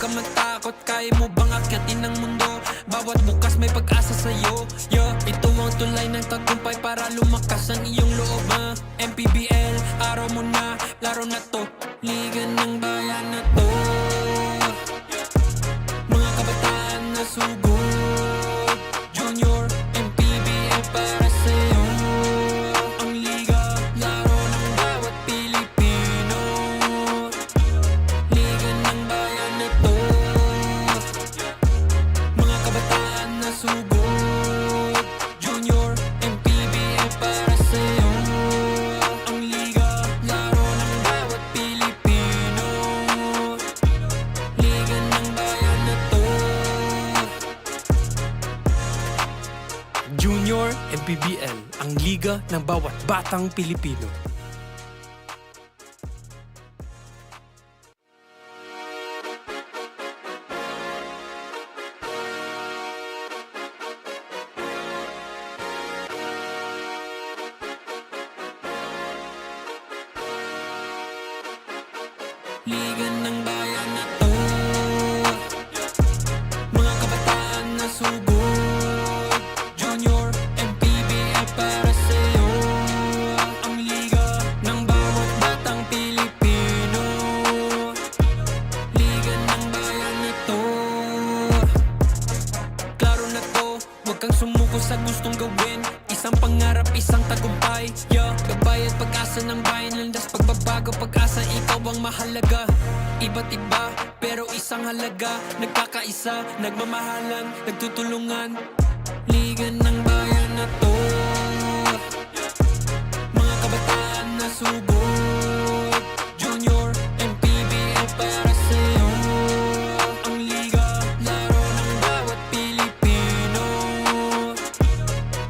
ka matakot, kaya mo bang akyatin ang mundo? Bawat bukas may pag-asa sa'yo, yeah. Ito ang tulay ng tagumpay para lumakas ang iyong loob, MPBL, araw mo na, laro na to, liga ng bayan na to. Mga kabataan na sugod, junior, MPBL para sa'yo. Ang liga, laro ng bawat Pilipino, liga ng bayan na to. Mga kabataan na sugod, junior, MPBL para sa'yo. Ang liga, laro ng bawat Pilipino, liga ng bayan na to. Junior MPBL, ang liga ng bawat batang Pilipino. Liga ng bayan na to. Mga kabataan na sugod, junior, MPBL para sa'yo. Ang liga ng bawat batang Pilipino, liga ng bayan na to. Klaro na to, huwag kang sumuko sa gustong gawin. Isang pangarap, isang tagumpay, yeah. Gabay at pag-asa ng bayan, landas pagbabago, pag-asa, ikaw ang mahalaga. Iba't iba, pero isang halaga. Nagkakaisa, nagmamahalan, nagtutulungan. Liga ng bayan na to. Mga kabataan na sugod, junior, MPBL para sa'yo. Ang liga, laro ng bawat Pilipino,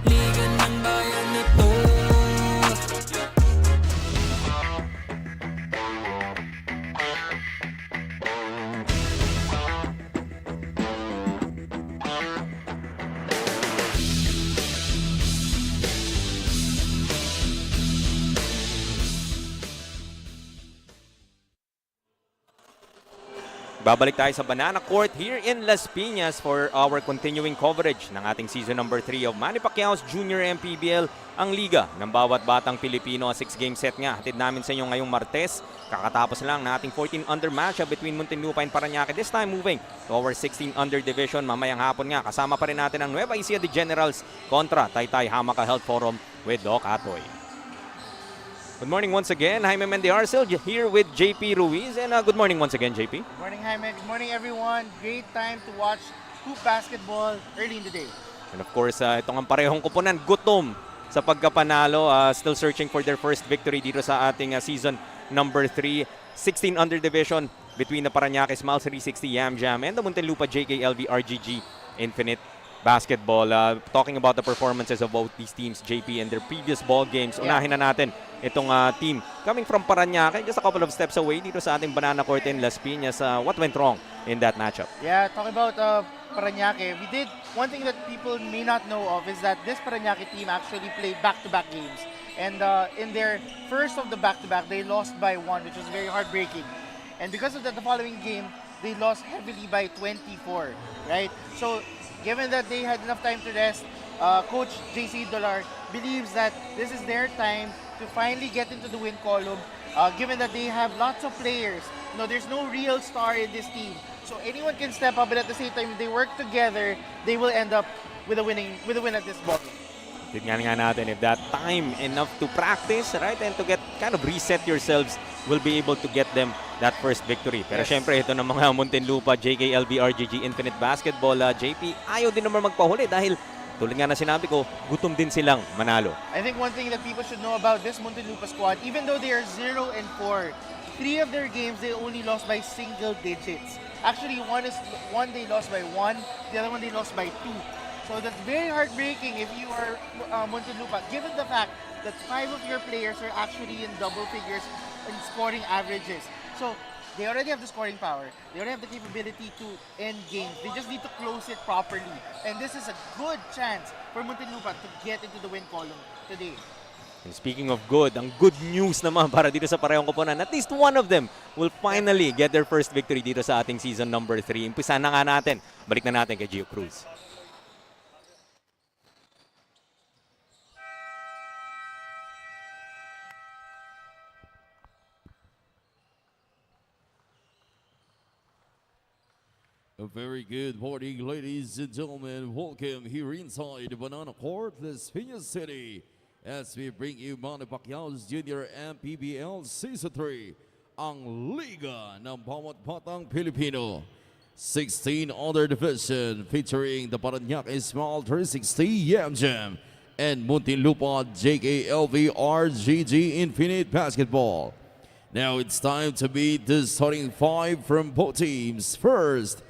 liga ng bayan na to. Babalik tayo sa Banana Court here in Las Piñas for our continuing coverage ng ating season number 3 of Manny Pacquiao's Junior MPBL, ang liga ng bawat batang Pilipino. 6-game set nga, hatid namin sa inyo ngayong Martes. Kakatapos lang na ating 14-under matchup between Muntinlupa and Parañaque. This time moving to our 16-under division. Mamayang hapon nga, kasama pa rin natin ang Nueva Ecija de Generals kontra Taytay Hamaka Health Forum with Doc Atoy. Good morning once again, Jaime Mendiarcel here with JP Ruiz. And good morning once again, JP. Good morning, Jaime. Good morning, everyone. Great time to watch hoop basketball early in the day. And of course, itong ang parehong kupunan, gutom sa pagkapanalo. Still searching for their first victory dito sa ating season number 3. 16-under division between the Parañaque Smiles 360 YAMJAM and the Muntinlupa JKLV RGG-INFINITE basketball. Talking about the performances of both these teams, JP, and their previous ball games. Unahin na natin itong team coming from Parañaque, just a couple of steps away dito sa ating Banana Court in Las Piñas. What went wrong in that matchup? Yeah, talking about Parañaque, we did one thing that people may not know of is that this Parañaque team actually played back-to-back games. And in their first of the back-to-back, they lost by 1, which was very heartbreaking. And because of that, the following game, they lost heavily by 24, right? So, given that they had enough time to rest, Coach JC Dolar believes that this is their time to finally get into the win column, given that they have lots of players. No, there's no real star in this team. So anyone can step up, but at the same time, if they work together, they will end up with a win at this ball. Tignan nga natin if that time enough to practice, right? And to get kind of reset yourselves will be able to get them that first victory. Pero syempre, ito ng mga Muntinlupa JKLV RGG-INFINITE basketball, JP, ayaw din naman magpahuli dahil tulad nga na sinabi ko, gutom din silang manalo. I think one thing that people should know about this Muntinlupa squad, even though they are 0-4, 3 of their games they only lost by single digits. Actually, one they lost by 1, the other one they lost by 2. So that's very heartbreaking if you are Muntinlupa, given the fact that 5 of your players are actually in double figures in scoring averages. So they already have the scoring power. They already have the capability to end games. They just need to close it properly. And this is a good chance for Muntinlupa to get into the win column today. And speaking of good, ang good news naman para dito sa parehong koponan, at least one of them will finally get their first victory dito sa ating season number 3. Umpisa na nga natin. Balik na natin kay Gio Cruz. A very good morning, ladies and gentlemen. Welcome here inside the Banana Court, Las Piñas City, as we bring you Manny Pacquiao's Junior MPBL Season 3, ang Liga ng Bawat Batang Pilipino. 16 other division featuring the Paranaque Small 360 YAMJAM and MUNTINLUPA JKLV RGG-INFINITE basketball. Now it's time to meet the starting 5 from both teams. First,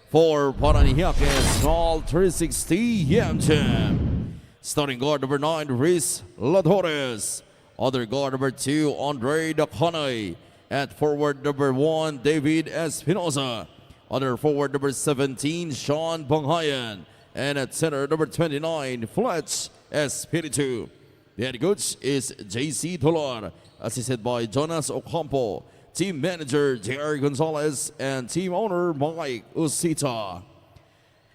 for Paranaque Small 360 YAMJAM, starting guard number 9, Riz Ladores. Other guard number 2, Andre Dacanay. At forward number 1, David Espinosa. Other forward number 17, Sean Banghayan. And at center number 29, Fletch Espiritu. The head coach is JC Tolar, assisted by Jonas Ocampo. Team manager J.R. Gonzalez and team owner Mike Usita.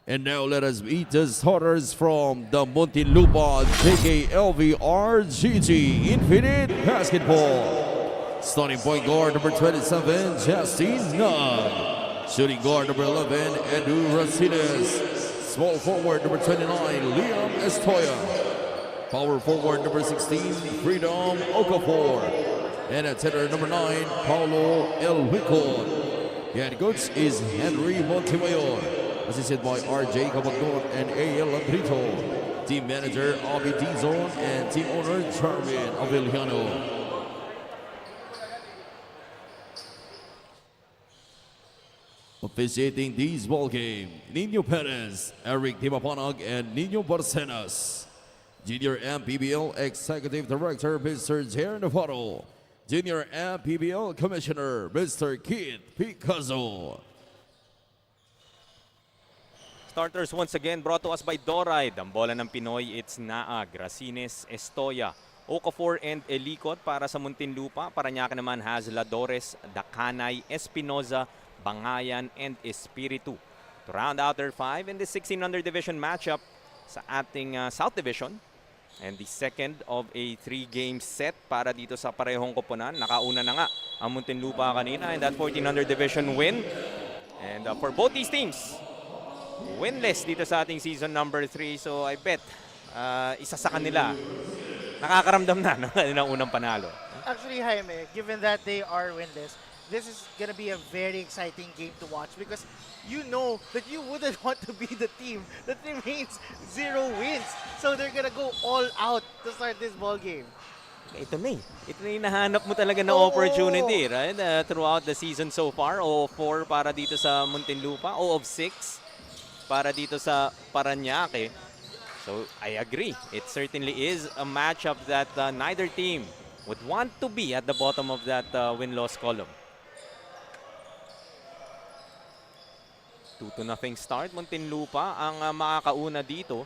And now let us meet the starters from the Muntinlupa JKLV RGG-INFINITE basketball. Starting point guard number 27, Justin Nunn. Shooting guard number 11, Edu Racines. Small forward number 29, Liam Estoya. Power forward number 16, Freedom Okafor. And at center number 9, Paulo Elwicon. The head coach is Henry Montemayor, assisted by RJ Cabagdor and A.L. Andrito. Team manager Abi Dizon and team owner Charmin Avellano. Officiating this ball game, Nino Perez, Eric Timapanag, and Nino Barcenas. Junior MPBL Executive Director, Mr. Jer Navarro. Junior MPBL Commissioner, Mr. Keith Picasso. Starters once again brought to us by Doride. Ang bola ng Pinoy, it's Naag, Racines, Estoya, Okafor, and Elicot para sa Muntinlupa. Paranaque naman has Ladores, Dacanay, Espinoza, Bangayan, and Espiritu. To round out their 5 in the 1600 division matchup sa ating South Division. And the second of a 3-game set para dito sa parehong koponan. Nakauna na nga ang Muntinlupa kanina in that 1400 division win. And for both these teams, winless dito sa ating season number 3. So I bet isa sa kanila nakakaramdam na ng unang panalo. Actually, Jaime, given that they are winless, this is going to be a very exciting game to watch because you know that you wouldn't want to be the team that remains 0 wins. So they're going to go all out to start this ball game. Ito na eh. Ito na yung nahanap mo talaga na opportunity, right? Throughout the season so far, 0-4 para dito sa Muntinlupa, 0-6 para dito sa Paranaque. So I agree. It certainly is a matchup that neither team would want to be at the bottom of that win-loss column. 2-0 start. Muntinlupa ang makakauna dito.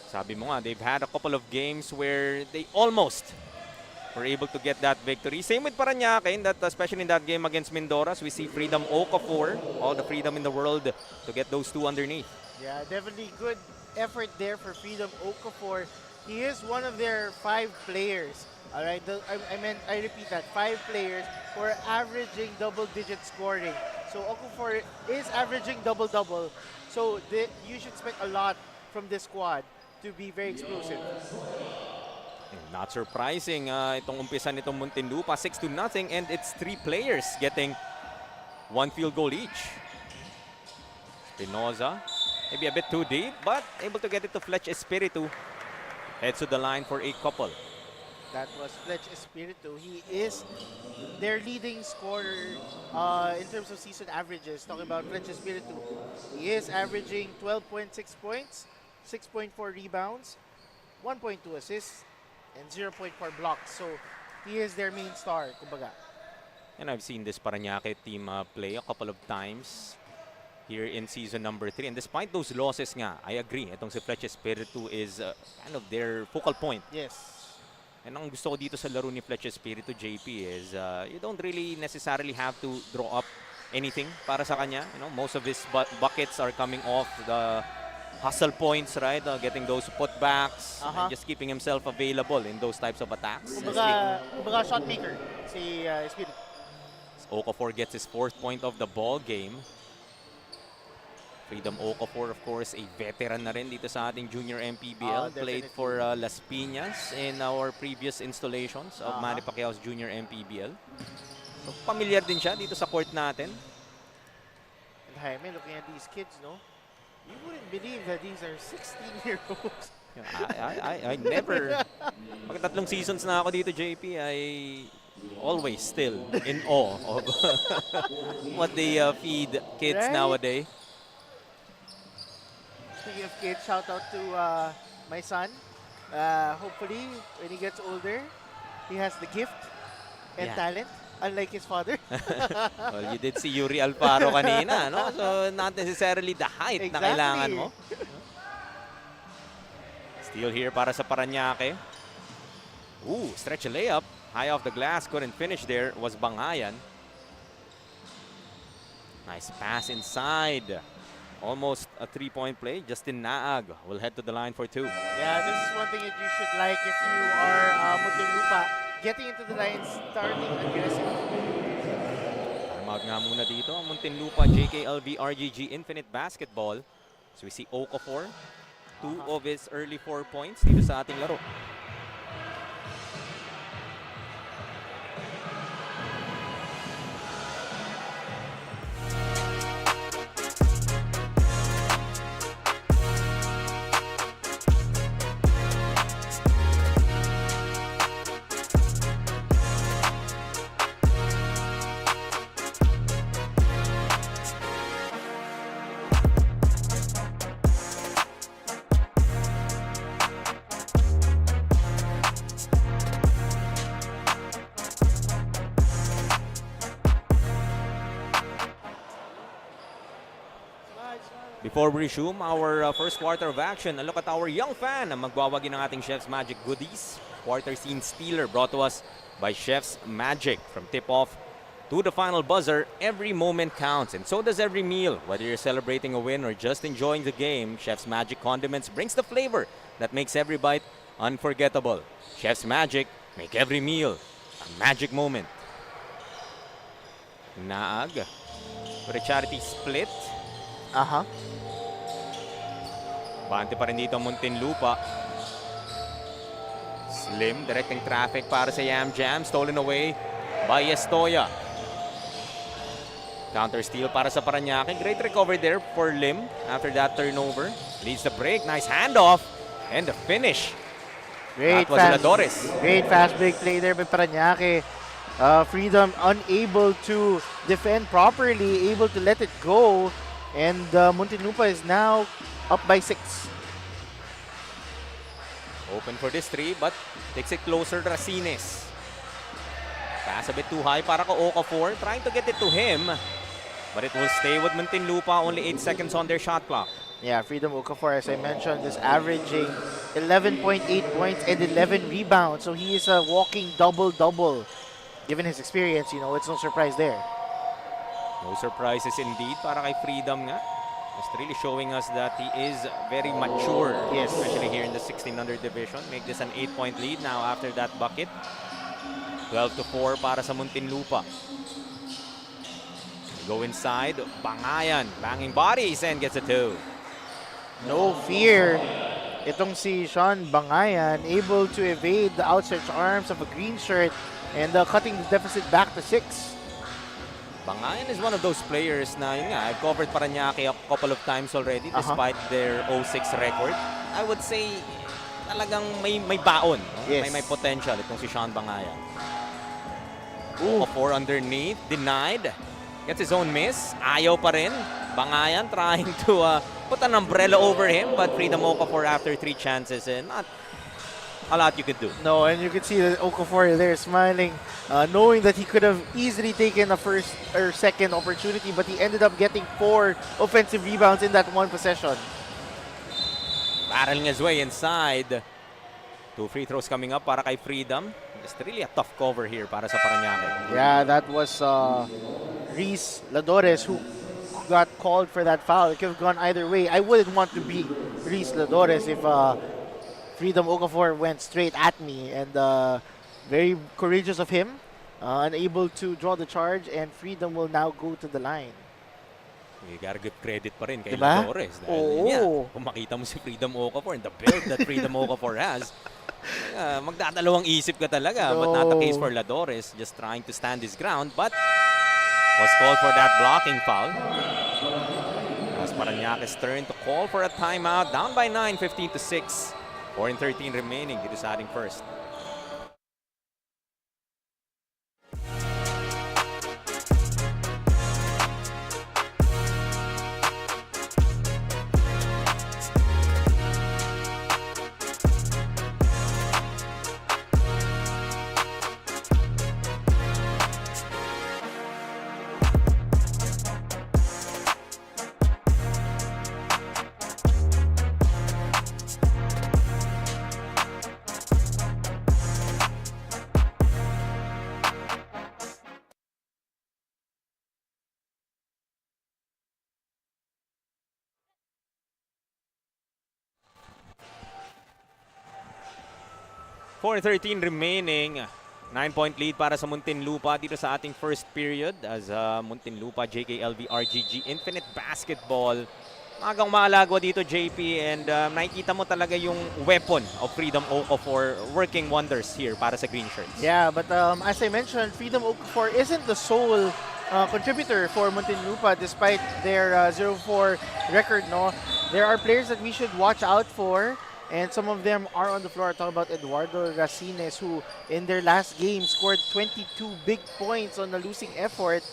Sabi mo nga, they've had a couple of games where they almost were able to get that victory. Same with Paranaque, especially in that game against Mindoro. We see Freedom Okafor, all the freedom in the world to get those 2 underneath. Yeah, definitely good effort there for Freedom Okafor. He is one of their 5 players. All right, I repeat that, 5 players who are averaging double-digit scoring. So Okafor is averaging double-double. So you should expect a lot from this squad to be very explosive. Not surprising, itong umpisa nitong Muntinlupa, 6-0, and it's 3 players getting 1 field goal each. Espinoza, maybe a bit too deep, but able to get it to Fletch Espiritu. Heads to the line for a couple. That was Fletch Espiritu. He is their leading scorer in terms of season averages. Talking about Fletch Espiritu, he is averaging 12.6 points, 6.4 rebounds, 1.2 assists, and 0.4 blocks. So he is their main star, kumbaga. And I've seen this Paranaque team play a couple of times here in season number 3. And despite those losses nga, I agree, itong si Flecha Espiritu is kind of their focal point. Yes. And ang gusto ko dito sa laro ni Flecha Espiritu, JP, is you don't really necessarily have to draw up anything para sa kanya. You know, most of his buckets are coming off the hustle points, right? Getting those putbacks and just keeping himself available in those types of attacks. Kumbaga shot maker si Espiritu. Okafor gets his 4th point of the ball game. Freedom Okafor, of course, a veteran na rin dito sa ating junior MPBL. Played for Las Piñas in our previous installations of Manny Pacquiao's junior MPBL. So, familiar din siya dito sa court natin. And Jaime, looking at these kids, no? You wouldn't believe that these are 16-year-olds. I never, pagkatatlong seasons na ako dito, JP, I always still in awe of what they feed kids nowadays. Speaking of kids, shout out to my son. Hopefully, when he gets older, he has the gift and talent, unlike his father. Well, you did see Yuri Alfaro kanina, no? So, not necessarily the height na kailangan mo. Steal here para sa Parañaque. Ooh, stretch a layup. High off the glass, couldn't finish there, was Bangayan. Nice pass inside. Almost a 3-point play. Justin Naag will head to the line for 2. Yeah, this is one thing that you should like if you are Muntinlupa. Getting into the line, starting aggressive. Timeout nga muna dito ang Muntinlupa JKLV RGG-INFINITE basketball. So we see Okafor, 2 of his early 4 points dito sa ating laro. Before we resume our first quarter of action, a look at our young fan na magwawagi ng ating Chef's Magic goodies. Quarter scene stealer brought to us by Chef's Magic. From tip-off to the final buzzer, every moment counts, and so does every meal. Whether you're celebrating a win or just enjoying the game, Chef's Magic condiments brings the flavor that makes every bite unforgettable. Chef's Magic, make every meal a magic moment. Naag for a charity split. Bante pa rin dito ang Muntinlupa. Slim, directing traffic para sa YAMJAM. Stolen away by Estoya. Counter steal para sa Parañaque. Great recovery there for Lim after that turnover. Leads the break. Nice handoff. And the finish. Great fast break play there by Parañaque. Freedom unable to defend properly, able to let it go. And Muntinlupa is now up by 6. Open for this 3, but takes it closer Racines. Pass a bit too high para ka Okafor. Trying to get it to him, but it will stay with Muntinlupa. Only 8 seconds on their shot clock. Yeah, Freedom Okafor, as I mentioned, is averaging 11.8 points and 11 rebounds. So he is a walking double-double. Given his experience, you know, it's no surprise there. No surprises indeed para kay Freedom nga. Just really showing us that he is very mature, especially here in the 1600 division. Make this an 8-point lead now after that bucket. 12-4 para sa Muntinlupa. Go inside, Bangayan, banging bodies and gets a 2. No fear. Itong si Sean Bangayan able to evade the outstretched arms of a green shirt and cutting the deficit back to 6. Bangayan is one of those players na, yun nga, I've covered Parañaque a couple of times already despite their 0-6 record. I would say talagang may baon, no? May potential itong si Sean Bangayan. 4 underneath, denied. Gets his own miss. Ayaw pa rin. Bangayan trying to put an umbrella over him, but Freedom Okafor after 3 chances and not a lot you could do. No, and you could see that Okafor there smiling, knowing that he could have easily taken a first or second opportunity, but he ended up getting 4 offensive rebounds in that one possession. Barreling his way inside. 2 free throws coming up para kay Freedom. It's really a tough cover here para sa Parañaque. Yeah, that was Reese Ladores who got called for that foul. It could have gone either way. I wouldn't want to be Reese Ladores if Freedom Okafor went straight at me, and very courageous of him, unable to draw the charge, and Freedom will now go to the line. You gotta give credit pa rin kay Diba? Ladores. Oo. Dahil kung makita mo si Freedom Okafor and the build that Freedom Okafor has, magdadalawang isip ka talaga. But not the case for Ladores, just trying to stand his ground. But was called for that blocking foul. As Parañaque's turn to call for a timeout. Down by 9, 15-6. 4:13 remaining dito sa ating first. .13 remaining. 9-point lead para sa Muntinlupa dito sa ating first period as Muntinlupa JKLV RGG-INFINITE basketball. Magang maalagwa dito, JP, and nakikita mo talaga yung weapon of Freedom Okafor working wonders here para sa Green Shirts. Yeah, but as I mentioned, Freedom Okafor isn't the sole contributor for Muntinlupa despite their 0-4 record. No, there are players that we should watch out for. And some of them are on the floor. Talk about Eduardo Racines, who in their last game scored 22 big points on a losing effort.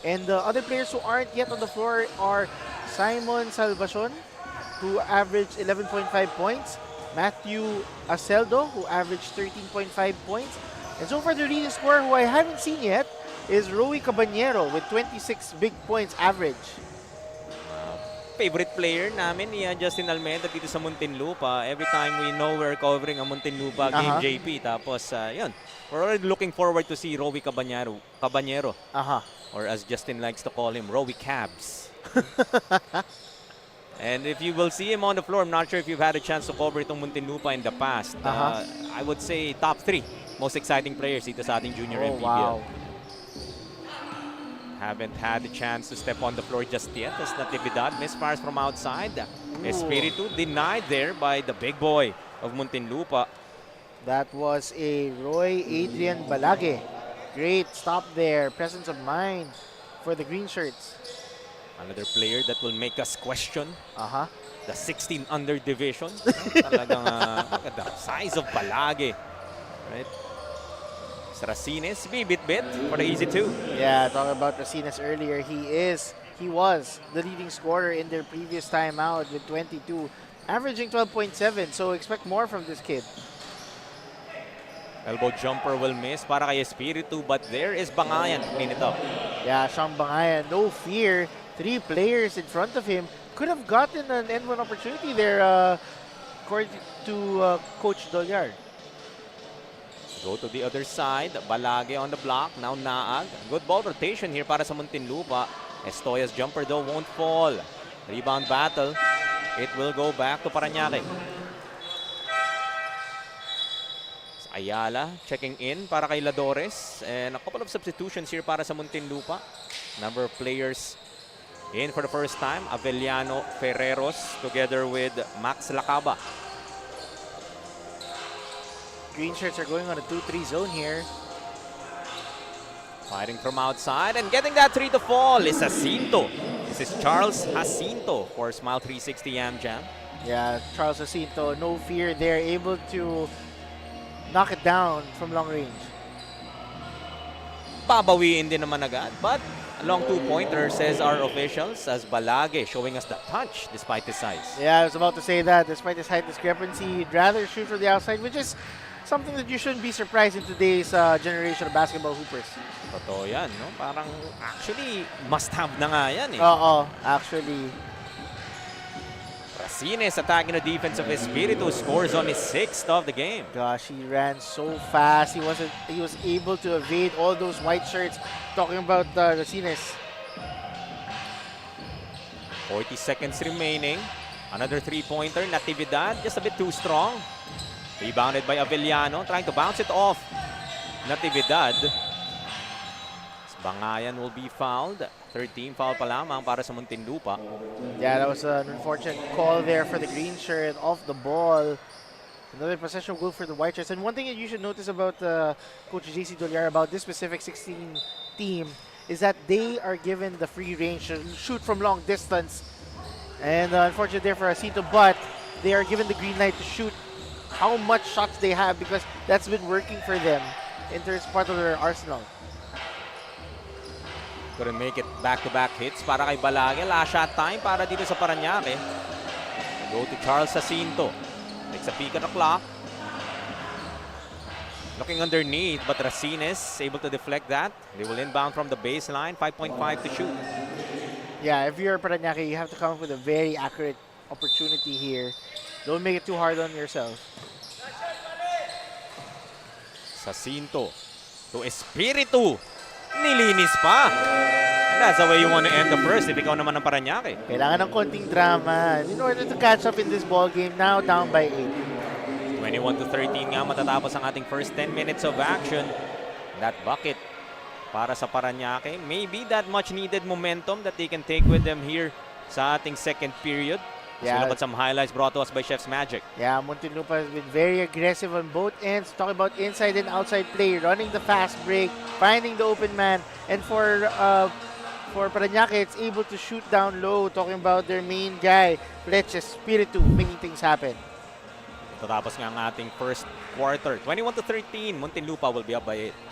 And the other players who aren't yet on the floor are Simon Salvacion, who averaged 11.5 points. Matthew Aceldo, who averaged 13.5 points. And so far, the leading scorer, who I haven't seen yet, is Roy Caballero with 26 big points average. Favorite player namin ni Justin Almeida dito sa Muntinlupa. Every time we know we're covering a Muntinlupa game, JP. Tapos, yun. We're already looking forward to see Roy Caballero. Or as Justin likes to call him, Roy Cabs. And if you will see him on the floor, I'm not sure if you've had a chance to cover itong Muntinlupa in the past. I would say top 3 most exciting players dito sa ating junior MPBL. Wow. Haven't had the chance to step on the floor just yet as Natividad misfires from outside. Espiritu denied there by the big boy of Muntinlupa. That was a Roy Adrian Balage. Great stop there. Presence of mind for the Green Shirts. Another player that will make us question the 16 under division. Talagang look at the size of Balage. Right? Racines, bit for the easy 2. Yeah, talking about Racines earlier, he was the leading scorer in their previous timeout with 22, averaging 12.7. So expect more from this kid. Elbow jumper will miss para kay Espiritu, but there is Bangayan to clean it up. Yeah, Sean Bangayan, no fear. 3 players in front of him could have gotten an N1 opportunity there, according to Coach Dolyar. Go to the other side. Balage on the block. Now Naag. Good ball rotation here para sa Muntinlupa. Estoya's jumper though won't fall. Rebound battle. It will go back to Parañaque. Ayala checking in para kay Ladores. And a couple of substitutions here para sa Muntinlupa. Number of players in for the first time. Avellano Ferreros together with Max Lacaba. Green Shirts are going on a 2-3 zone here. Fighting from outside and getting that 3 to fall is Jacinto. This is Charles Jacinto for Smile 360 YAMJAM. Yeah, Charles Jacinto, no fear there, able to knock it down from long range. babawiin din naman agad. But a long two-pointer, says our officials, as Balage showing us the touch despite his size. Yeah, I was about to say that. Despite his height discrepancy, he'd rather shoot from the outside, which is something that you shouldn't be surprised in today's generation of basketball hoopers. Totoo yan, no? Parang actually must-have na nga yan eh. Oo, actually. Racines attacking the defense of Espiritu, scores on his 6th of the game. Gosh, he ran so fast. He was able to evade all those white shirts. Talking about Racines. 40 seconds remaining. Another three-pointer. Natividad, just a bit too strong. Rebounded by Avellano, trying to bounce it off. Natividad. Bangayan will be fouled. 13 foul pa lamang para sa Muntinlupa. Yeah, that was an unfortunate call there for the green shirt off the ball. Another possession goal for the white shirts. And one thing that you should notice about Coach JC Dolyar about this specific 16 team is that they are given the free range to shoot from long distance. And unfortunately there for Jacinto, but they are given the green light to shoot how much shots they have because that's been working for them. It's part of their arsenal. Couldn't make it back-to-back hits para kay Balage. Last shot time para dito sa Parañaque. Go to Charles Jacinto. Takes a peek at the clock. Looking underneath, but Racines able to deflect that. They will inbound from the baseline. 5.5 to shoot. Yeah, if you're Parañaque, you have to come up with a very accurate opportunity here. Don't make it too hard on yourself. Jacinto to Espiritu. Nilinis pa. And that's the way you want to end the first if ikaw naman ng Parañaque. Kailangan ng konting drama in order to catch up in this ball game. Now down by 8. 21 to 13 nga matatapos ang ating first 10 minutes of action. That bucket para sa Parañaque. Maybe that much needed momentum that they can take with them here sa ating second period. Yeah. We'll look at some highlights brought to us by Chef's Magic. Yeah, Muntinlupa has been very aggressive on both ends. Talking about inside and outside play, running the fast break, finding the open man. And for Parañaque, it's able to shoot down low. Talking about their main guy, Fletch Espiritu, making things happen. Tatapos nga ang ating first quarter. 21 to 13, Muntinlupa will be up by 8.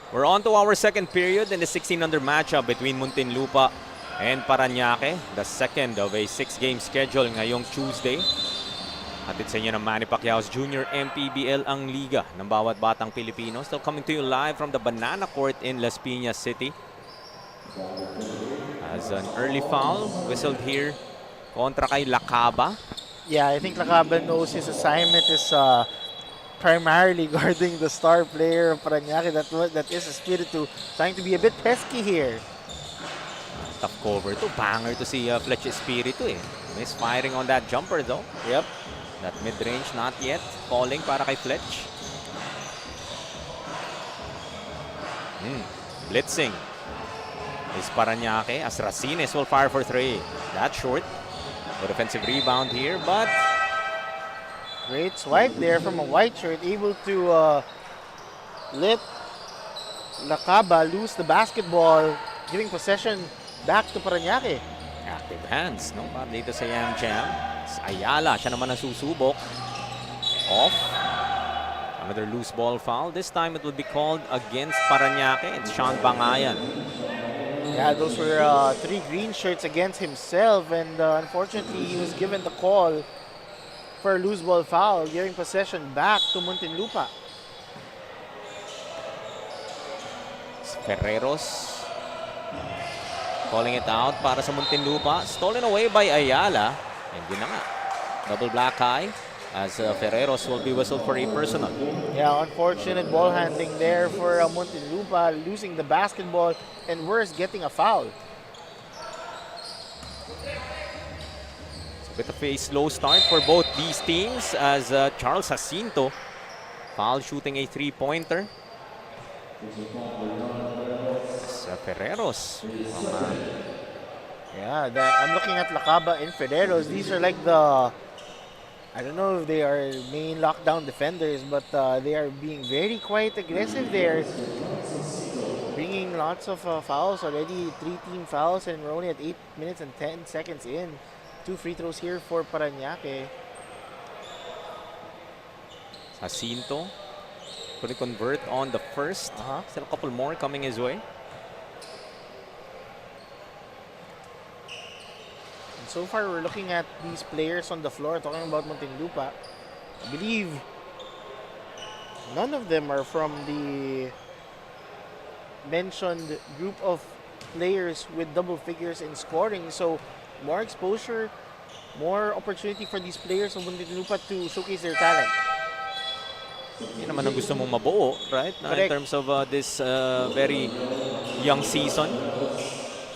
We're on to our second period in the 16-under matchup between Muntinlupa and Parañaque. The second of a 6-game schedule ngayong Tuesday. Hatid sa inyo ng Manny Pacquiao's Junior MPBL ang liga ng bawat batang Pilipino. Still coming to you live from the Banana Court in Las Piñas City. As an early foul whistled here kontra kay Lacaba. Yeah, I think Lacaba knows his assignment is primarily guarding the star player of Parañaque. That is Espiritu, trying to be a bit pesky here. Tough cover to. Banger to see Fletch Espiritu eh. Misfiring on that jumper though. Yep. That mid-range not yet. Falling para kay Fletch. Blitzing is Parañaque as Racines will fire for 3. That's short. Good offensive rebound here, but Great swipe there from a white shirt, able to let Lacaba lose the basketball, giving possession back to Parañaque. active hands, no? Para dito sa YAMJAM. Ayala, siya naman ang susubok. Off. Another loose ball foul. This time it will be called against Parañaque. It's Sean Bangayan. Yeah, those were 3 green shirts against himself, and unfortunately he was given the call for a loose ball foul, giving possession back to Muntinlupa. Ferreros calling it out para sa Muntinlupa. Stolen away by Ayala. And yun na nga. Double black eye as Ferreros will be whistled for a personal. Yeah, unfortunate ball handling there for Muntinlupa, losing the basketball and worse, getting a foul. Bit of a slow start for both these teams as Charles Jacinto foul shooting a 3-pointer. Sa Ferreros. Yeah, I'm looking at Lacaba and Ferreros. These are like the, I don't know if they are main lockdown defenders, but they are being very quite aggressive there. Bringing lots of fouls already, 3 team fouls, and we're only at 8 minutes and 10 seconds in. 2 free throws here for Parañaque. Jacinto could convert on the first. Still a couple more coming his way. And so far, we're looking at these players on the floor, talking about Muntinlupa. I believe none of them are from the mentioned group of players with double figures in scoring. So more exposure, more opportunity for these players of Muntinlupa to showcase their talent. Yun naman ang gusto mong mabuo, right? In terms of this very young season.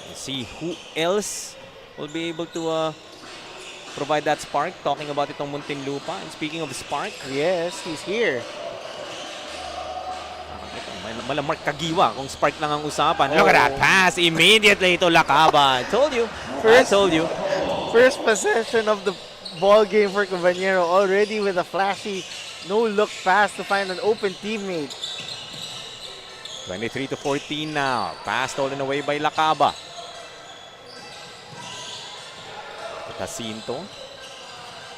Let's see who else will be able to provide that spark. Talking about itong Muntinlupa. And speaking of spark. Yes, he's here. Malamang kagiwa kung spark lang ang usapan. Look at that pass immediately to Lacaba. I told you. I told you. First possession of the ball game for Cabanero, already with a flashy no-look pass to find an open teammate. 23-14 now. Pass stolen away by Lacaba. Jacinto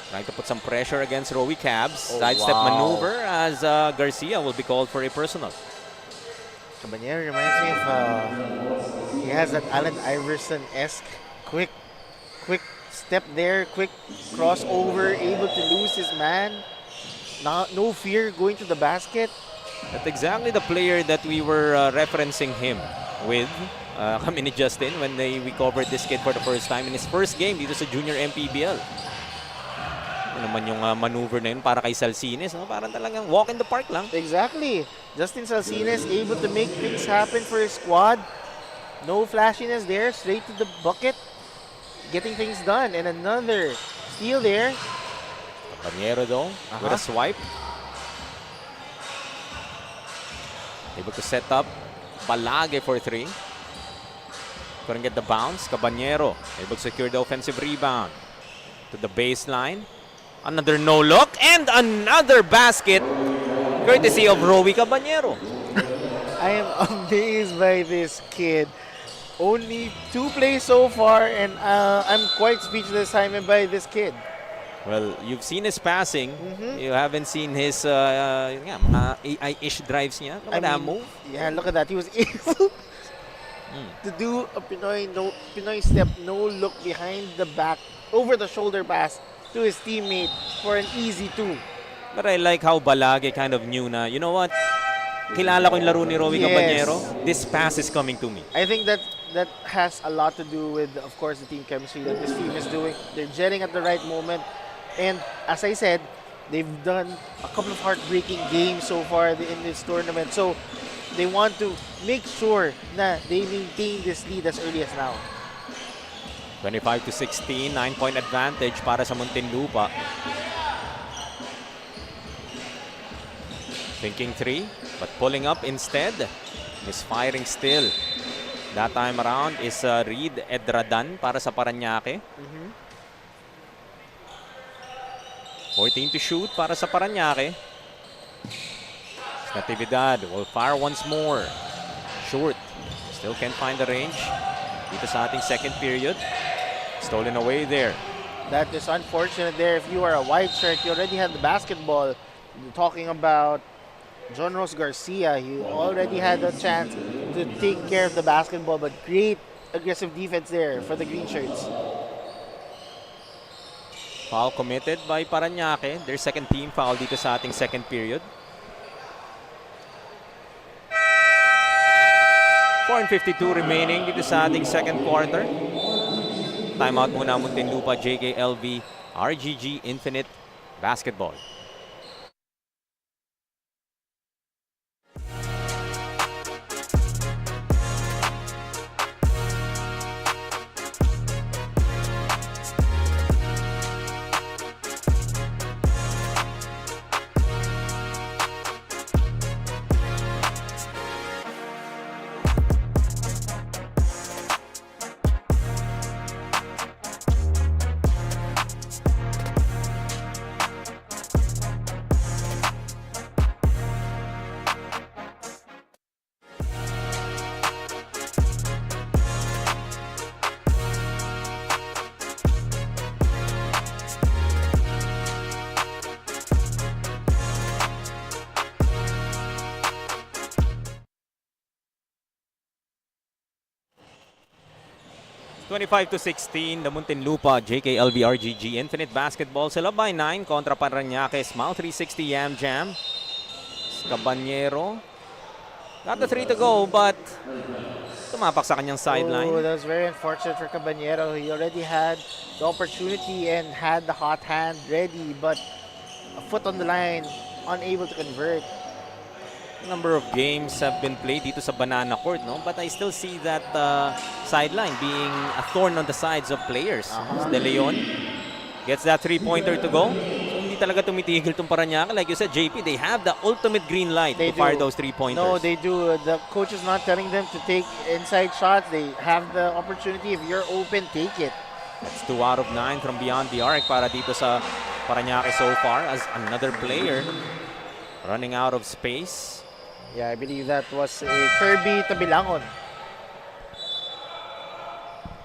trying to put some pressure against Rowie Cabs. Sidestep maneuver as Garcia will be called for a personal. Cabanero reminds me of, he has that Allen Iverson-esque quick step there, quick crossover, able to lose his man. No fear going to the basket. That's exactly the player that we were referencing him with, kami ni Justin, when we covered this kid for the first time in his first game dito sa Junior MPBL. Ano naman yung maneuver na yun para kay Salcines, no? Parang talagang walk in the park lang. Exactly. Justin Salcines able to make things happen for his squad. No flashiness there, straight to the bucket, getting things done. And another steal there. Cabanero though, with a swipe. Able to set up Balage for 3. Couldn't get the bounce. Cabanero able to secure the offensive rebound. To the baseline. Another no-look and another basket courtesy of Rowie Cabanero. I am amazed by this kid. Only 2 plays so far and I'm quite speechless, Simon, by this kid. Well, you've seen his passing. You haven't seen his mga AI-ish drives niya. Look at that move. Yeah, look at that. He was able to do a Pinoy step, no look behind the back, over the shoulder pass to his teammate for an easy 2. But I like how Balage kind of knew na, you know what? Kilala ko yung laro ni Rowie Cabanero. This pass is coming to me. I think that has a lot to do with, of course, the team chemistry that this team is doing. They're gelling at the right moment. And as I said, they've done a couple of heartbreaking games so far in this tournament. So they want to make sure that they maintain this lead as early as now. 25-16, 9-point advantage para sa Muntinlupa. Thinking 3, but pulling up instead. Misfiring still. That time around is Reed Edradan para sa Parañaque. 14 to shoot para sa Parañaque. Natividad will fire once more. Short. Still can't find the range. Dito sa ating second period. Stolen away there. That is unfortunate there. If you are a white shirt, you already had the basketball. You're talking about John Rose Garcia. He already had a chance to take care of the basketball, but great aggressive defense there for the green shirts. Foul committed by Parañaque. Their second team foul dito sa ating second period. 4:52 remaining dito sa ating second quarter. Timeout muna Muntinlupa JKLV RGG-INFINITE basketball. 25-16, the Muntinlupa JKLV RGG-INFINITE basketball. Sila by 9 kontra PARANAQUE. Smile 360 YAMJAM. Cabanyero. Got the 3 to go, but tumapak sa kanyang sideline. Oh, that was very unfortunate for Cabanyero. He already had the opportunity and had the hot hand ready, but a foot on the line, unable to convert. A number of games have been played dito sa Banana Court, no? But I still see that sideline being a thorn on the sides of players. De Leon gets that 3-pointer to go. So hindi talaga tumitigil itong PARANAQUE. Like you said, JP, they have the ultimate green light to fire those 3-pointers. No, they do. The coach is not telling them to take inside shots. They have the opportunity. If you're open, take it. That's 2 out of 9 from beyond the arc para dito sa PARANAQUE so far, as another player running out of space. Yeah, I believe that was a Kirby Tabilangon.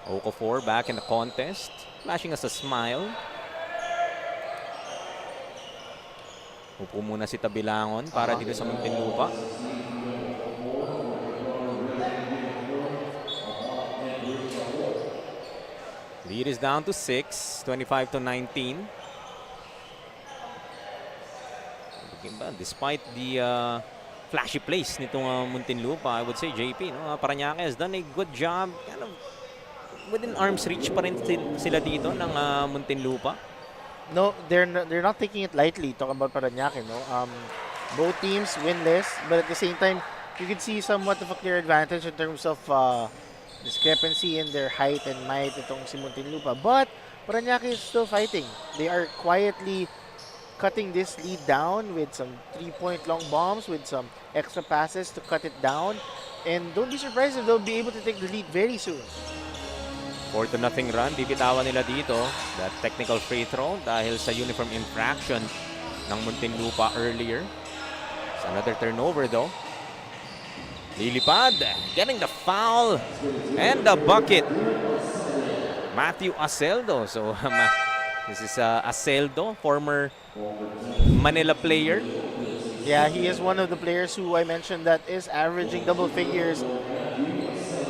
Okafor back in the contest, flashing us a smile. Upo muna si Tabilangon para dito sa Muntinlupa. Lead is down to 6, 25-19. Despite the flashy plays nitong Muntinlupa, I would say, JP, no? PARANAQUE has done a good job. Kind of within arm's reach pa rin sila dito ng Muntinlupa. No, they're not taking it lightly. Talking about PARANAQUE, no. Both teams winless, but at the same time, you can see somewhat of a clear advantage in terms of discrepancy in their height and might itong si Muntinlupa. But PARANAQUE is still fighting. They are quietly cutting this lead down with some 3-point long bombs, with some extra passes to cut it down. And don't be surprised if they'll be able to take the lead very soon. 4-0 run, bibitawan nila dito. That technical free throw dahil sa uniform infraction ng Muntinlupa earlier. It's another turnover though. Lilipad, getting the foul and the bucket. Matthew Aceldo. So this is Aceldo, former Manila player. Yeah, he is one of the players who I mentioned that is averaging double figures.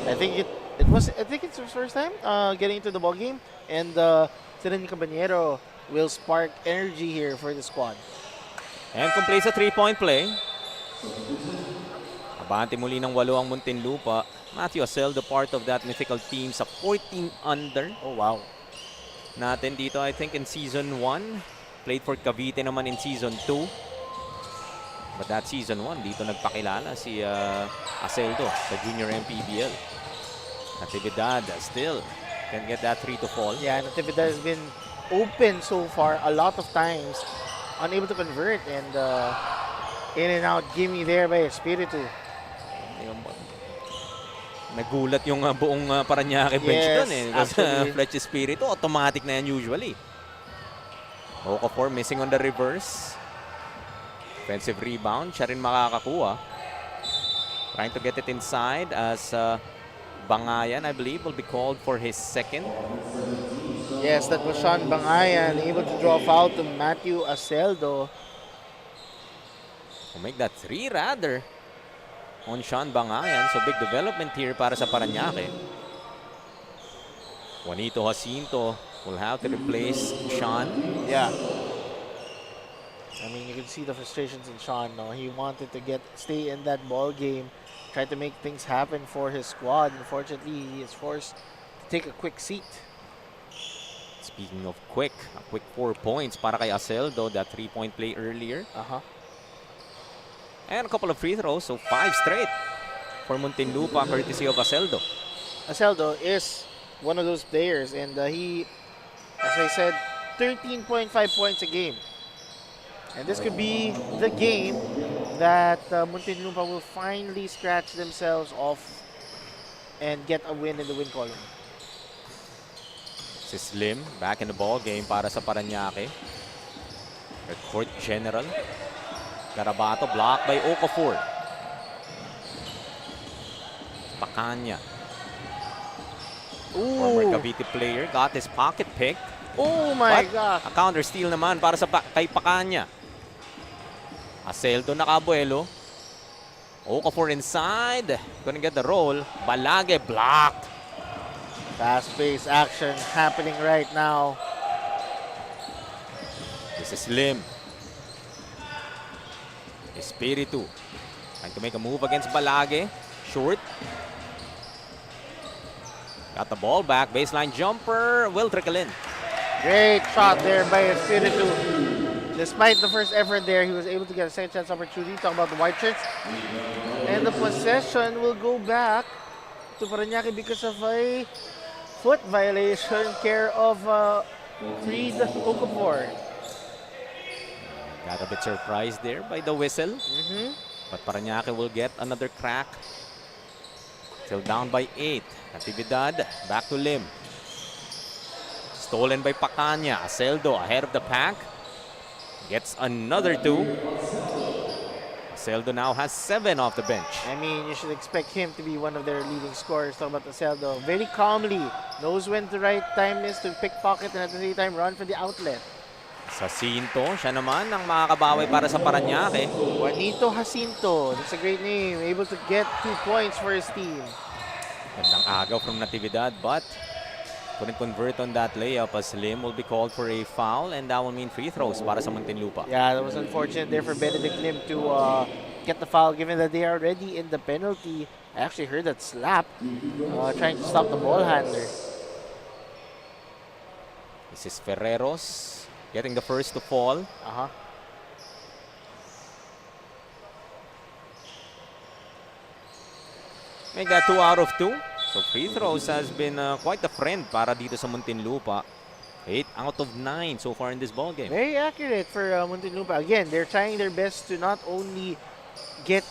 I think it's his first time getting into the ball game, and Siren Cabanyero will spark energy here for the squad. And completes a 3-point play. Abante muli ng 8 ang Muntinlupa. Matthew Aceldo, part of that mythical team sa 14 under. Oh wow. Natin dito, I think in season 1. Played for Cavite naman in season 2. But that season 1, dito nagpakilala si Aceldo sa junior MPBL. Natividad still can get that 3 to fall. Yeah, Natividad has been open so far a lot of times, unable to convert, and in and out gimme there by Espiritu. Nagulat yung buong PARANAQUE bench doon eh. Absolutely. Fletch Espiritu, automatic na yan usually. Okafor missing on the reverse. Offensive rebound, siya rin makakakuha. Trying to get it inside as Bangayan, I believe, will be called for his second. Yes, that was Sean Bangayan, able to draw foul to Matthew Aceldo. To make that 3 rather on Sean Bangayan. So big development here para sa PARANAQUE. Juanito Jacinto will have to replace Sean. Yeah. I mean, you can see the frustrations in Sean. No, he wanted to stay in that ball game, try to make things happen for his squad. Unfortunately, he is forced to take a quick seat. Speaking of quick, a quick 4 points para kay Aceldo, that 3-point play earlier. And a couple of free throws, so 5 straight for Muntinlupa, courtesy of Aceldo. Aceldo is one of those players, and he, as I said, 13.5 points a game. And this could be the game that Muntinlupa will finally scratch themselves off and get a win in the win column. Si Slim back in the ball game para sa PARANAQUE. Their court general. Carabato blocked by Okafor. Pacanya. Former Cavite player got his pocket picked. Oh my God! A counter steal naman para sa kay Pacanya. Aceldo nakabuelo. Okafor inside. Couldn't get the roll. Balage blocked. Fast-paced action happening right now. This is Lim. Espiritu trying to make a move against Balage. Short. Got the ball back. Baseline jumper. Will trickle in. Great shot there by Espiritu. Despite the first effort there, he was able to get a second chance opportunity. Talk about the white shirts. And the possession will go back to Parañaque because of a foot violation care of Freed Okafor. Got a bit surprised there by the whistle. But Parañaque will get another crack. Still down by 8. Natividad back to Lim. Stolen by Pacanya. Aceldo ahead of the pack. Gets another 2. Aceldo now has 7 off the bench. I mean, you should expect him to be one of their leading scorers. Talk about Aceldo. Very calmly. Knows when the right time is to pickpocket and at the same time run for the outlet. Jacinto, siya naman ang makakabawi para sa Parañaque. Juanito Jacinto. That's a great name. Able to get 2 points for his team. Gandang agaw from Natividad but couldn't convert on that layup as Lim will be called for a foul and that will mean free throws para sa Muntinlupa. Yeah, that was unfortunate there for Benedict Lim to get the foul given that they are already in the penalty. I actually heard that slap trying to stop the ball handler. This is Ferreros getting the first to fall. Make that 2 out of 2. So free throws has been quite a friend para dito sa Muntinlupa. 8 out of 9 so far in this ball game. Very accurate for Muntinlupa. Again, they're trying their best to not only get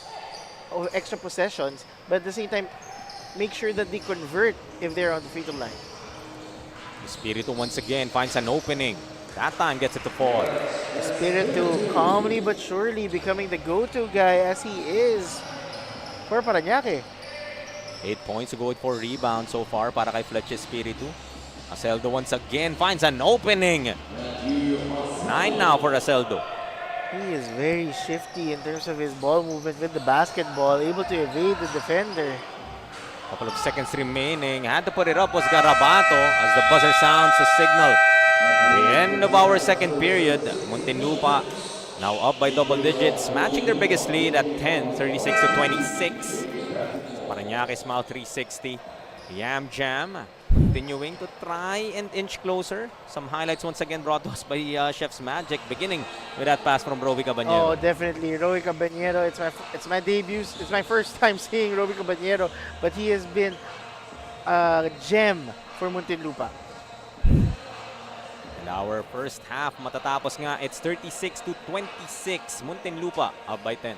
extra possessions, but at the same time, make sure that they convert if they're on the free throw line. Espiritu once again finds an opening. That time gets it to fall. Espiritu calmly but surely becoming the go-to guy as he is for Parañaque. 8 points to go for rebound so far para kay Fletch Espiritu. Aceldo once again finds an opening. 9 now for Aceldo. He is very shifty in terms of his ball movement with the basketball, able to evade the defender. Couple of seconds remaining. Had to put it up was Garabato as the buzzer sounds the signal. The end of our second period. Muntinlupa now up by double digits, matching their biggest lead at 10, 36 to 26. Parañaque's now 360. YAMJAM continuing to try and inch closer. Some highlights once again brought to us by Chef's Magic, beginning with that pass from Roby Cabañero. Oh, definitely. Roby Cabañero, it's my debut. It's my first time seeing Roby Cabañero, but he has been a gem for Muntinlupa. And our first half matatapos nga, it's 36 to 26. Muntinlupa up by 10.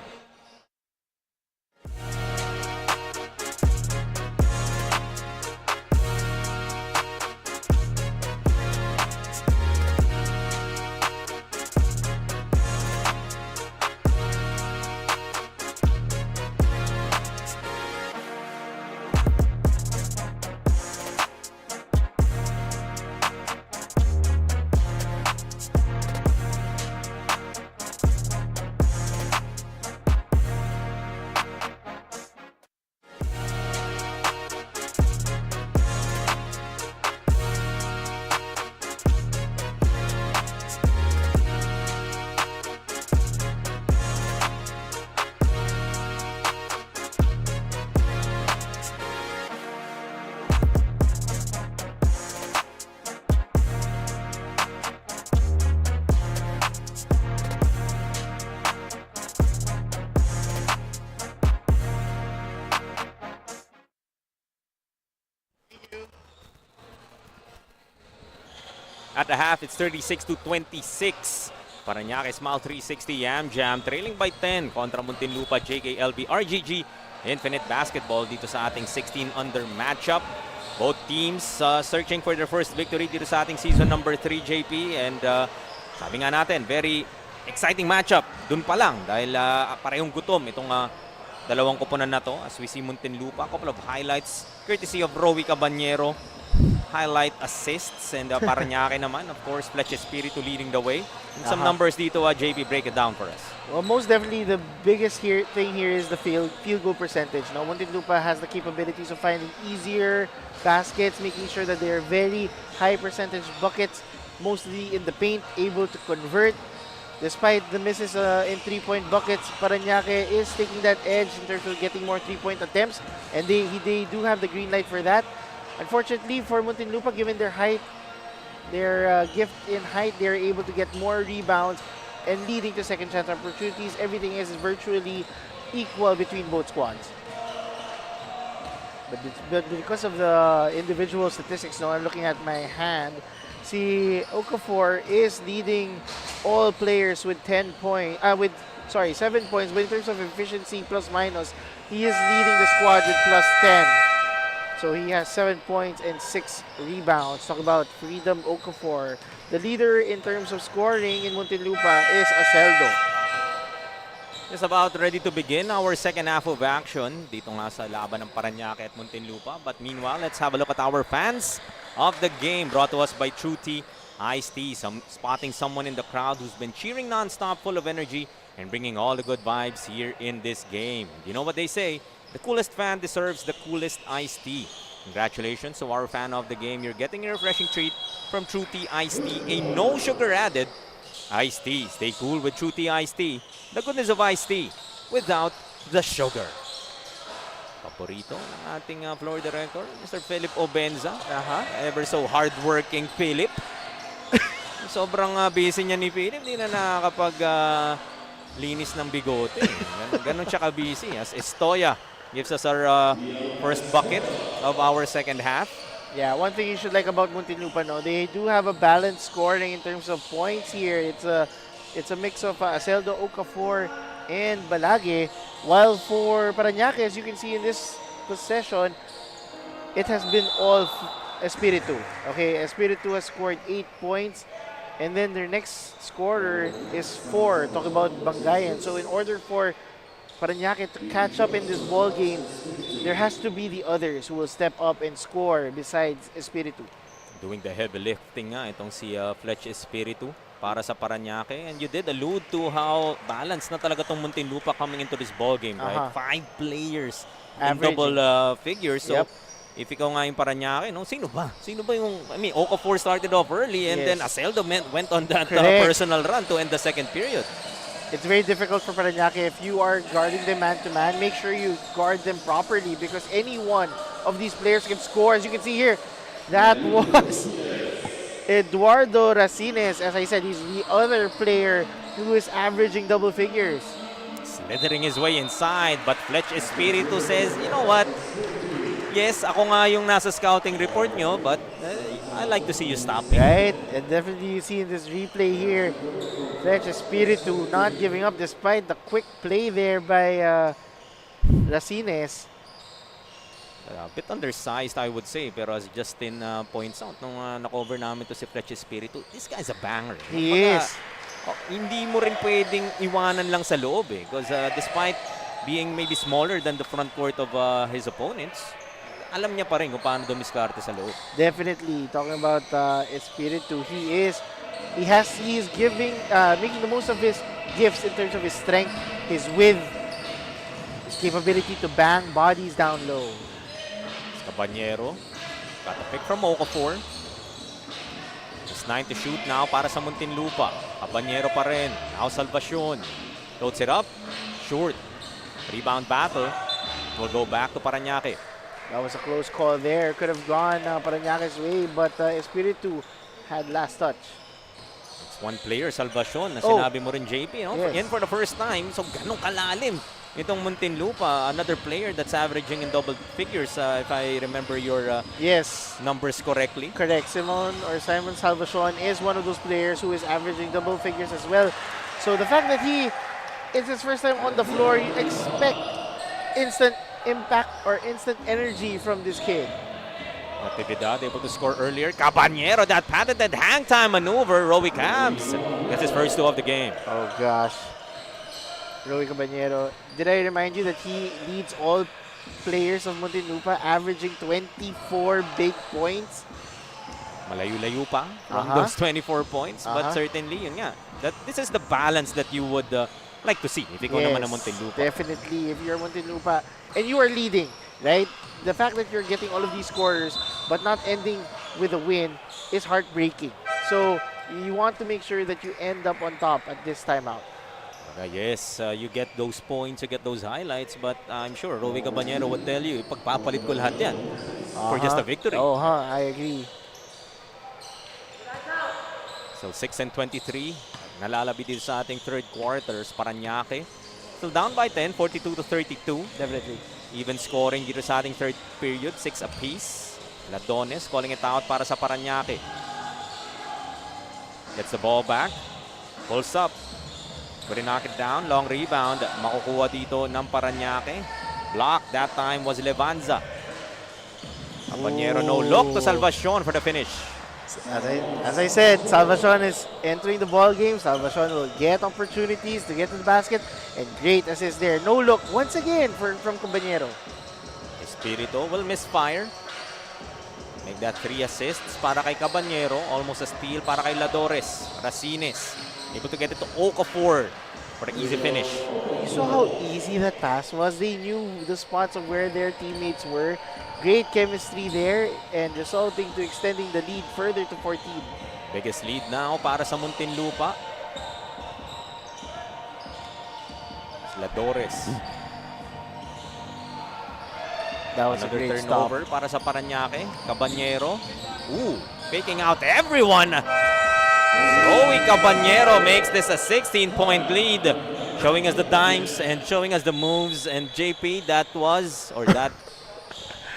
At the half, it's 36 to 26. Parañaque Smile 360 YAMJAM trailing by 10 kontra Muntinlupa JKLV RGG-INFINITE basketball dito sa ating 16-under matchup. Both teams searching for their first victory dito sa ating season number 3, JP. And sabi nga natin, very exciting matchup. Dun pa lang dahil parehong gutom itong dalawang koponan na to as we see Muntinlupa. A couple of highlights courtesy of Roby Cabañero. highlight assists and Parañaque naman, of course, Fletch Espiritu leading the way. And some numbers dito, JP, break it down for us. Well, most definitely the biggest thing here is the field goal percentage. Now, Muntinlupa has the capabilities of finding easier baskets, making sure that they're very high percentage buckets, mostly in the paint, able to convert. Despite the misses in 3-point buckets, Parañaque is taking that edge in terms of getting more 3-point attempts, and they do have the green light for that. Unfortunately for Muntinlupa, given their height, their gift in height, they're able to get more rebounds and leading to second chance opportunities. Everything is virtually equal between both squads. But because of the individual statistics, now I'm looking at my hand. See, Okafor is leading all players with 7 points, but in terms of efficiency plus minus, he is leading the squad with +10. So he has 7 points and 6 rebounds. Talk about Freedom Okafor. The leader in terms of scoring in Muntinlupa is Aceldo. Just about ready to begin our second half of action dito nga sa laban ng Parañaque at Muntinlupa. But meanwhile, let's have a look at our fans of the game, brought to us by True Tea Iced Tea. Spotting someone in the crowd who's been cheering non-stop, full of energy, and bringing all the good vibes here in this game. You know what they say? The coolest fan deserves the coolest iced tea. Congratulations to our fan of the game. You're getting a refreshing treat from True Tea Iced Tea, a no sugar added iced tea. Stay cool with True Tea Iced Tea. The goodness of iced tea without the sugar. Paborito ng ating floor director, Mr. Philip Obenza. Ever so hardworking Philip. Sobrang busy niya ni Philip. Hindi na nakakapag linis ng bigote. Ganun siya ka-busy. As Estoya gives us our first bucket of our second half. Yeah, one thing you should like about Muntinlupa, no, they do have a balanced scoring in terms of points here. It's a mix of Aceldo, Okafor, and Balage. While for Parañaque, as you can see in this possession, it has been all Espiritu. Okay, Espiritu has scored 8 points, and then their next scorer is 4. Talk about Bangayan. So in order for Parañaque to catch up in this ball game, there has to be the others who will step up and score besides Espiritu. Doing the heavy lifting nga itong si Fletch Espiritu para sa Parañaque. And you did allude to how balanced na talaga itong Muntinlupa coming into this ball game, right? 5 players in double figures. So if ikaw nga yung Parañaque, no, sino ba? Sino ba yung, I mean, Okafor started off early and then Aceldo went on that personal run to end the second period. It's very difficult for Parañaque. If you are guarding them man-to-man, make sure you guard them properly because any one of these players can score. As you can see here, that was Eduardo Racines. As I said, he's the other player who is averaging double figures. Slithering his way inside, but Fletch Espiritu says, you know what? Yes, ako nga yung nasa scouting report nyo, but I like to see you stopping. Right, and definitely you see in this replay here, Fletch Espiritu not giving up despite the quick play there by Racines. A bit undersized, I would say, pero as Justin points out, nung na-cover namin to si Fletch Espiritu, this guy's a banger. He is. Hindi mo rin pwedeng iwanan lang sa loob eh. Because despite being maybe smaller than the front court of his opponents, alam niya pa rin kung paano dumiskarte sa loob. Definitely. Talking about Espiritu, he is giving, making the most of his gifts in terms of his strength, his width, his capability to bang bodies down low. Caballero, got a pick from Okafor. It's 9 to shoot now para sa Muntinlupa. Caballero pa rin. Now Salvacion. Floats it up. Short. Rebound battle. Will go back to Parañaque. That was a close call there. Could have gone Parañaque's way, but Espiritu had last touch. It's one player, Salvacion, na sinabi mo rin, JP. No? Yes. Again, for the first time, so ganun kalalim itong Muntinlupa. Another player that's averaging in double figures, if I remember your numbers correctly. Correct. Simon Salvacion is one of those players who is averaging double figures as well. So the fact that it's his first time on the floor, you expect instant impact or instant energy from this kid. Natividad able to score earlier. Caballero, that patented hang time maneuver. Rowie Cabs gets his first 2 of the game. Oh gosh. Rowie Caballero. Did I remind you that he leads all players of Muntinlupa, averaging 24 big points? Malayo-layo pa from those 24 points. But certainly, yun nga, this is the balance that you would like to see if ikaw naman ang Muntinlupa. Definitely, if you're Muntinlupa and you are leading, right? The fact that you're getting all of these scores but not ending with a win is heartbreaking. So you want to make sure that you end up on top at this time out. Yes, you get those points, you get those highlights, but I'm sure Rowy Caballero would tell you, pagpapalit ko lahat yan for just a victory. I agree. So 6 and 23, nalalabi dito sa ating third quarters. Parañaque still down by 10, 42 to 32. Definitely. Even scoring dito sa ating third period, 6 apiece. Ladones calling it out para sa Parañaque. Gets the ball back, pulls up, couldn't knock it down, long rebound, makukuha dito ng Parañaque. Block that time was Levanza. Caballero no look to Salvacion for the finish. As I said, Salvacion is entering the ball game. Salvacion will get opportunities to get to the basket, and great assist there. No look once again from Caballero. Espirito will misfire. Make that 3 assists para kay Caballero. Almost a steal para kay Ladores. Racines able to get it to Okafor for the easy finish. You saw how easy that pass was. They knew the spots of where their teammates were. Great chemistry there and resulting to extending the lead further to 14. Biggest lead now para sa Muntinlupa. Ladores. That was Another a great turnover para sa Parañaque. Caballero. Faking out everyone. Rowy Caballero makes this a 16-point lead. Showing us the dimes and showing us the moves. And JP, that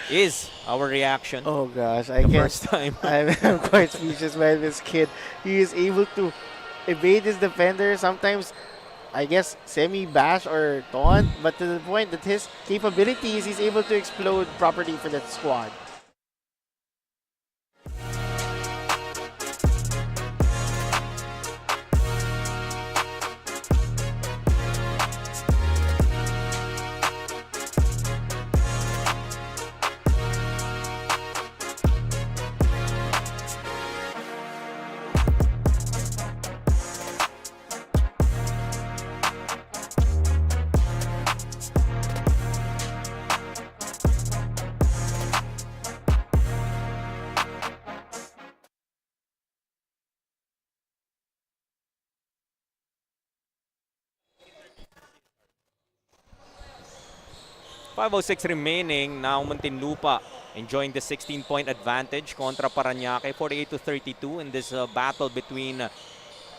is our reaction. Oh gosh, First time. I'm quite speechless by this kid. He is able to evade his defender, sometimes I guess semi-bash or taunt, but to the point that his capabilities, he's able to explode properly for that squad. .506 remaining. Now Muntinlupa enjoying the 16-point advantage kontra Parañaque, 48 to 32 in this battle between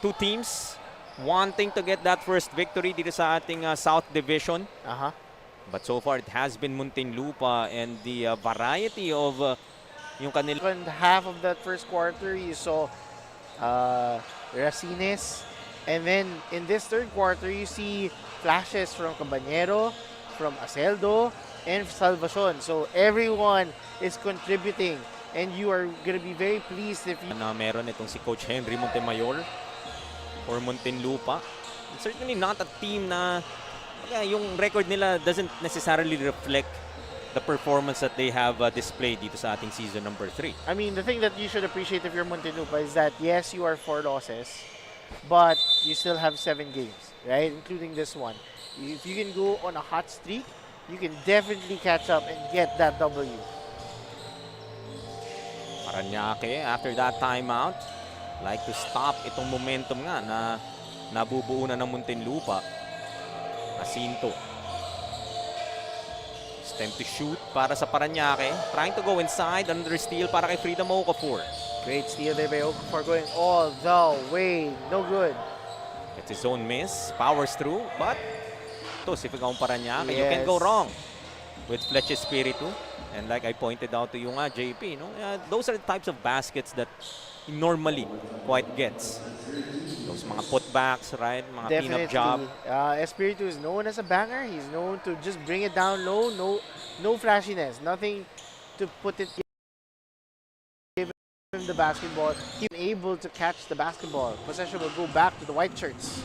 two teams wanting to get that first victory dito sa ating South Division. But so far it has been Muntinlupa, and the variety of yung kanila. Second half of that first quarter, you saw Racines, and then in this third quarter, you see flashes from Caballero, from Aceldo, and Salvacion. So everyone is contributing, and you are going to be very pleased if you... Meron itong si Coach Henry Montemayor for Muntinlupa. Certainly not a team na yung record nila doesn't necessarily reflect the performance that they have displayed dito sa ating season number 3. I mean, the thing that you should appreciate if you're Muntinlupa is that, yes, you are 4 losses, but you still have 7 games, right? Including this one. If you can go on a hot streak, you can definitely catch up and get that W. Parañaque, after that timeout, like to stop itong momentum nga na nabubuo na ng Muntinlupa. Jacinto. Attempt to shoot para sa Parañaque. Trying to go inside, under steal para kay Freedom Okafor. Great steal there by Okafor, going all the way. No good. It's his own miss. Powers through, but if ikaw ang Parañaque, you can't Yes. go wrong with Fletch Espiritu. And like I pointed out to you nga, JP, no? Those are the types of baskets that he normally quite gets. Those mga putbacks, right? Mga cleanup job. Espiritu is known as a banger. He's known to just bring it down low. No flashiness. Nothing to put it... Give him the basketball. He's able to catch the basketball. Possession will go back to the white shirts.